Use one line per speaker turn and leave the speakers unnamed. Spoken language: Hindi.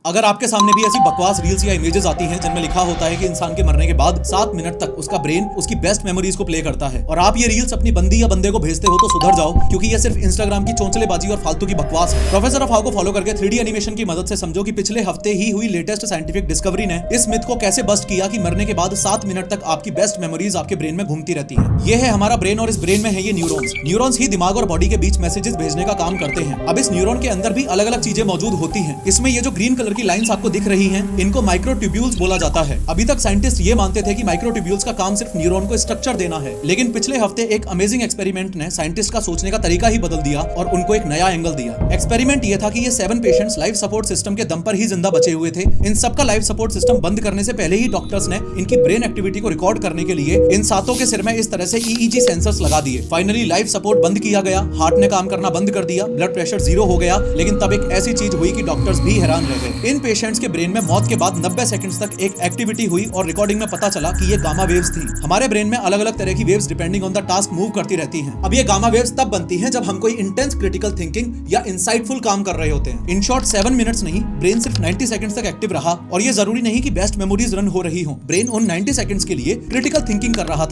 अगर आपके सामने भी ऐसी बकवास रील्स या इमेजेस आती हैं जिनमें लिखा होता है कि इंसान के मरने के बाद 7 मिनट तक उसका ब्रेन उसकी बेस्ट मेमोरीज को प्ले करता है और आप ये रील्स अपनी बंदी या बंदे को भेजते हो तो सुधर जाओ, क्योंकि ये सिर्फ इंस्टाग्राम की चोंचलेबाजी और फालतू की बकवास है। प्रोफेसर ऑफ हाउ को फॉलो करके 3D एनिमेशन की मदद से समझो कि पिछले हफ्ते ही हुई लेटेस्ट साइंटिफिक डिस्कवरी ने इस मिथ को कैसे बस्ट किया कि मरने के बाद 7 मिनट तक आपकी बेस्ट मेमोरीज आपके ब्रेन में घूमती रहती है। ये है हमारा ब्रेन और इस ब्रेन में है ये न्यूरॉन्स। न्यूरॉन्स ही दिमाग और बॉडी के बीच मैसेजेस भेजने का काम करते हैं। अब इस न्यूरॉन के अंदर भी अलग अलग चीजें मौजूद होती हैं। इसमें ये जो ग्रीन कलर की लाइंस आपको दिख रही हैं, इनको माइक्रोट्यूब्यूल्स बोला जाता है। अभी तक साइंटिस्ट ये मानते थे कि माइक्रोट्यूब्यूल्स का काम सिर्फ न्यूरॉन को स्ट्रक्चर देना है, लेकिन पिछले हफ्ते एक अमेजिंग एक्सपेरिमेंट ने साइंटिस्ट का सोचने का तरीका ही बदल दिया और उनको एक नया एंगल दिया। एक्सपेरिमेंट ये था कि ये 7 पेशेंट्स लाइफ सपोर्ट सिस्टम के दम पर ही जिंदा बचे हुए थे। इन सबका लाइफ सपोर्ट सिस्टम बंद करने से पहले ही डॉक्टर्स ने इनकी ब्रेन एक्टिविटी को रिकॉर्ड करने के लिए इन 7 के सिर में इस तरह से EEG सेंसर्स लगा दिए। फाइनली लाइफ सपोर्ट बंद किया गया, हार्ट ने काम करना बंद कर दिया, ब्लड प्रेशर 0 हो गया। लेकिन तब एक ऐसी चीज हुई कि डॉक्टर्स भी हैरान रह गए। इन पेशेंट्स के ब्रेन में मौत के बाद 90 सेकंड्स तक एक एक्टिविटी हुई और रिकॉर्डिंग में पता चला कि ये गामा वेव्स थी। हमारे ब्रेन में अलग अलग तरह की waves depending on the task move करती रहती हैं। अब ये गामा वेव्स तब बनती हैं जब हम कोई इंटेंस क्रिटिकल थिंकिंग या इंसाइटफुल काम कर रहे होते हैं। इन शॉर्ट 7 मिनट्स नहीं, ब्रेन सिर्फ 90 सेकंड्स तक एक्टिव रहा और ये जरूरी नहीं कि बेस्ट मेमोरीज रन हो रही हो। ब्रेन उन 90 सेकंड्स के लिए क्रिटिकल थिंकिंग कर रहा था